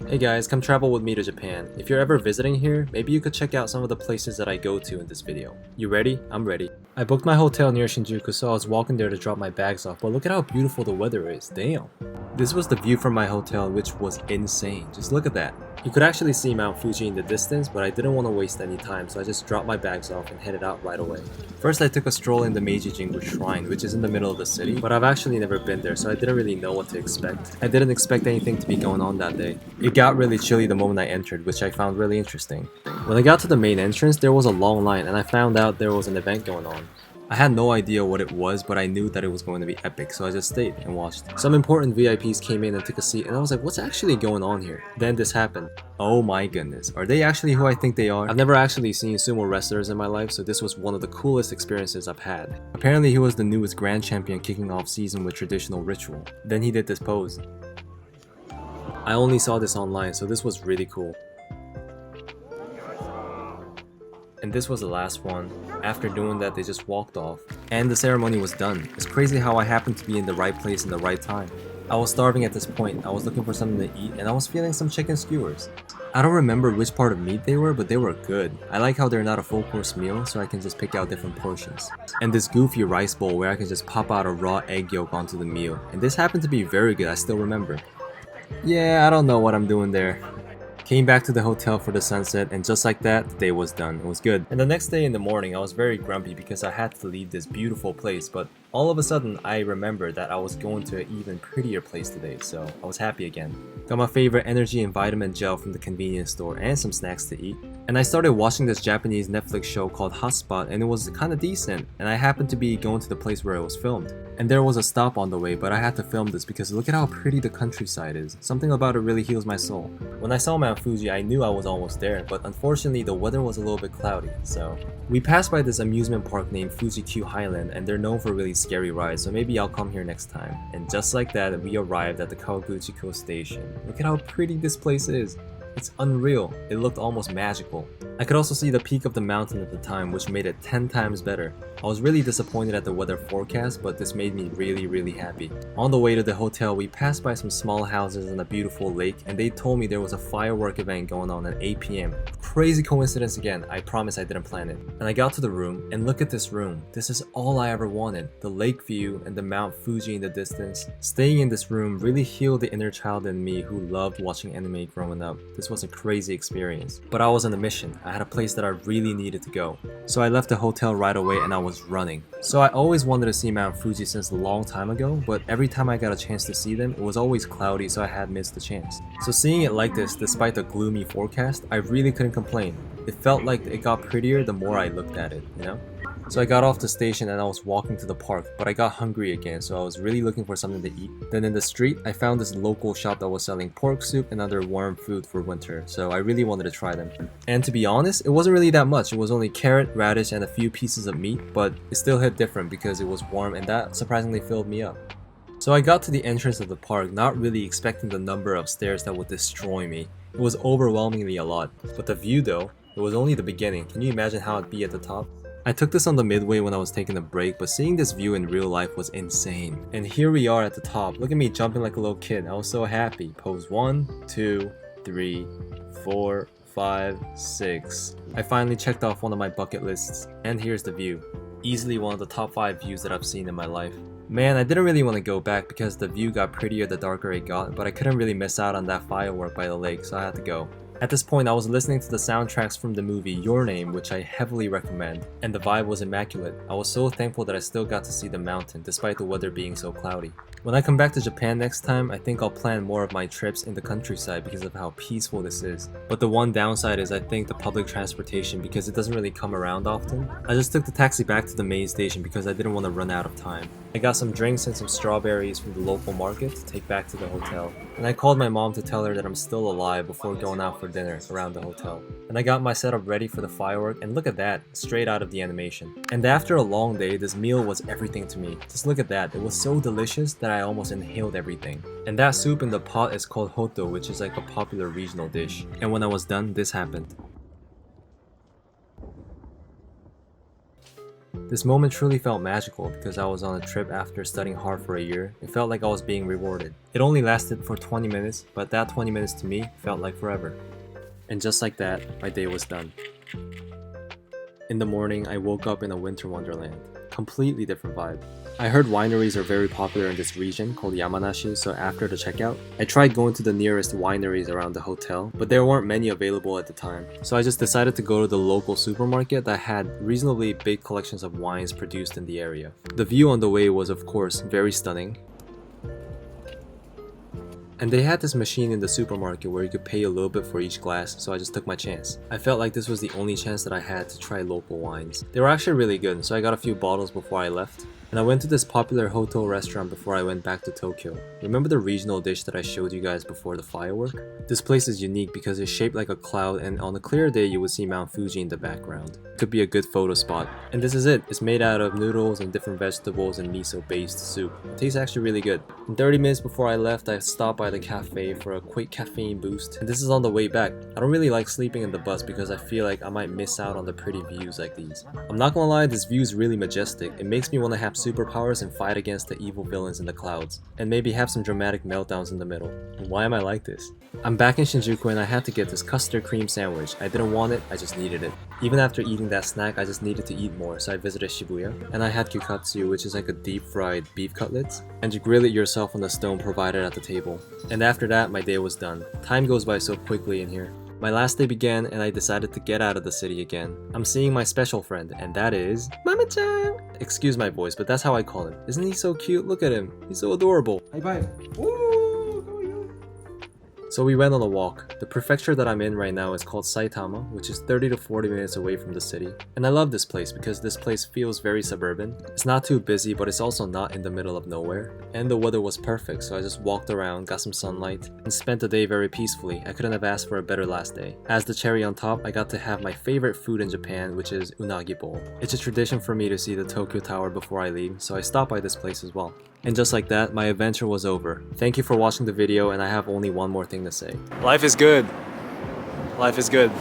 Hey guys, come travel with me to Japan. If you're ever visiting here, maybe you could check out some of the places that I go to in this video. You ready? I'm ready. I booked my hotel near Shinjuku, so I was walking there to drop my bags off, but look at how beautiful the weather is, damn. This was the view from my hotel, which was insane. Just look at that. You could actually see Mount Fuji in the distance, but I didn't want to waste any time, so I just dropped my bags off and headed out right away. First I took a stroll in the Meiji Jingu shrine, which is in the middle of the city, but I've actually never been there, so I didn't really know what to expect. I didn't expect anything to be going on that day. It got really chilly the moment I entered, which I found really interesting. When I got to the main entrance, there was a long line, and I found out there was an event going on. I had no idea what it was, but I knew that it was going to be epic, so I just stayed and watched. Some important VIPs came in and took a seat, and I was like, what's actually going on here? Then this happened. Oh my goodness, are they actually who I think they are? I've never actually seen sumo wrestlers in my life, so this was one of the coolest experiences I've had. Apparently he was the newest grand champion kicking off season with traditional ritual. Then he did this pose. I only saw this online, so this was really cool. And this was the last one. After doing that, they just walked off. And the ceremony was done. It's crazy how I happened to be in the right place in the right time. I was starving at this point. I was looking for something to eat, and I was feeling some chicken skewers. I don't remember which part of meat they were, but they were good. I like how they're not a full course meal, so I can just pick out different portions. And this goofy rice bowl where I can just pop out a raw egg yolk onto the meal. And this happened to be very good, I still remember. Yeah, I don't know what I'm doing there. Came back to the hotel for the sunset, and just like that, the day was done. It was good. And the next day in the morning, I was very grumpy because I had to leave this beautiful place, but all of a sudden, I remembered that I was going to an even prettier place today, so I was happy again. Got my favorite energy and vitamin gel from the convenience store and some snacks to eat. And I started watching this Japanese Netflix show called Hotspot, and it was kinda decent, and I happened to be going to the place where it was filmed. And there was a stop on the way, but I had to film this because look at how pretty the countryside is. Something about it really heals my soul. When I saw Mount Fuji, I knew I was almost there, but unfortunately the weather was a little bit cloudy, so. We passed by this amusement park named Fuji Q Highland, and they're known for really scary rides, so maybe I'll come here next time. And just like that, we arrived at the Kawaguchiko station. Look at how pretty this place is. It's unreal. It looked almost magical. I could also see the peak of the mountain at the time, which made it 10 times better. I was really disappointed at the weather forecast, but this made me really happy. On the way to the hotel, we passed by some small houses and a beautiful lake, and they told me there was a firework event going on at 8 p.m. Crazy coincidence again, I promise I didn't plan it. And I got to the room, and look at this room. This is all I ever wanted. The lake view and the Mount Fuji in the distance. Staying in this room really healed the inner child in me who loved watching anime growing up. This was a crazy experience. But I was on a mission. I had a place that I really needed to go. So I left the hotel right away and I was running. So I always wanted to see Mount Fuji since a long time ago, but every time I got a chance to see them, it was always cloudy, so I had missed the chance. So seeing it like this, despite the gloomy forecast, I really couldn't complain. It felt like it got prettier the more I looked at it, you know? So I got off the station and I was walking to the park, but I got hungry again, so I was really looking for something to eat. Then in the street, I found this local shop that was selling pork soup and other warm food for winter, so I really wanted to try them. And to be honest, it wasn't really that much. It was only carrot, radish, and a few pieces of meat, but it still hit different because it was warm and that surprisingly filled me up. So I got to the entrance of the park, not really expecting the number of stairs that would destroy me. It was overwhelmingly a lot, but the view though, it was only the beginning. Can you imagine how it'd be at the top? I took this on the midway when I was taking a break, but seeing this view in real life was insane. And here we are at the top. Look at me jumping like a little kid. I was so happy. Pose 1, 2, 3, 4, 5, 6. I finally checked off one of my bucket lists. And here's the view. Easily one of the top 5 views that I've seen in my life. Man, I didn't really want to go back because the view got prettier the darker it got, but I couldn't really miss out on that firework by the lake, so I had to go. At this point, I was listening to the soundtracks from the movie Your Name, which I heavily recommend, and the vibe was immaculate. I was so thankful that I still got to see the mountain, despite the weather being so cloudy. When I come back to Japan next time, I think I'll plan more of my trips in the countryside because of how peaceful this is. But the one downside is I think the public transportation because it doesn't really come around often. I just took the taxi back to the main station because I didn't want to run out of time. I got some drinks and some strawberries from the local market to take back to the hotel. And I called my mom to tell her that I'm still alive before going out for dinner around the hotel. And I got my setup ready for the firework, and look at that, straight out of the animation. And after a long day, this meal was everything to me. Just look at that, it was so delicious that I almost inhaled everything. And that soup in the pot is called hoto, which is like a popular regional dish. And when I was done, this happened. This moment truly felt magical because I was on a trip after studying hard for a year. It felt like I was being rewarded. It only lasted for 20 minutes, but that 20 minutes to me felt like forever. And just like that, my day was done. In the morning, I woke up in a winter wonderland. Completely different vibe. I heard wineries are very popular in this region called Yamanashi, so after the checkout, I tried going to the nearest wineries around the hotel, but there weren't many available at the time. So I just decided to go to the local supermarket that had reasonably big collections of wines produced in the area. The view on the way was of course very stunning. And they had this machine in the supermarket where you could pay a little bit for each glass, so I just took my chance. I felt like this was the only chance that I had to try local wines. They were actually really good, so I got a few bottles before I left. And I went to this popular hotel restaurant before I went back to Tokyo. Remember the regional dish that I showed you guys before the firework? This place is unique because it's shaped like a cloud, and on a clear day you would see Mount Fuji in the background. Could be a good photo spot. And this is it. It's made out of noodles and different vegetables and miso based soup. It tastes actually really good. And 30 minutes before I left, I stopped by the cafe for a quick caffeine boost. And this is on the way back. I don't really like sleeping in the bus because I feel like I might miss out on the pretty views like these. I'm not gonna lie, this view is really majestic. It makes me want to have superpowers and fight against the evil villains in the clouds, and maybe have some dramatic meltdowns in the middle. Why am I like this? I'm back in Shinjuku and I had to get this custard cream sandwich. I didn't want it, I just needed it. Even after eating that snack, I just needed to eat more, so I visited Shibuya, and I had gyukatsu, which is like a deep fried beef cutlets, and you grill it yourself on the stone provided at the table. And after that, my day was done. Time goes by so quickly in here. My last day began and I decided to get out of the city again. I'm seeing my special friend, and that is Mama-chan! Excuse my voice, but that's how I call him. Isn't he so cute? Look at him. He's so adorable. High five. Woo! So we went on a walk. The prefecture that I'm in right now is called Saitama, which is 30 to 40 minutes away from the city. And I love this place because this place feels very suburban. It's not too busy, but it's also not in the middle of nowhere. And the weather was perfect, so I just walked around, got some sunlight, and spent the day very peacefully. I couldn't have asked for a better last day. As the cherry on top, I got to have my favorite food in Japan, which is unagi bowl. It's a tradition for me to see the Tokyo Tower before I leave, so I stopped by this place as well. And just like that, my adventure was over. Thank you for watching the video, and I have only one more thing to say. Life is good. Life is good.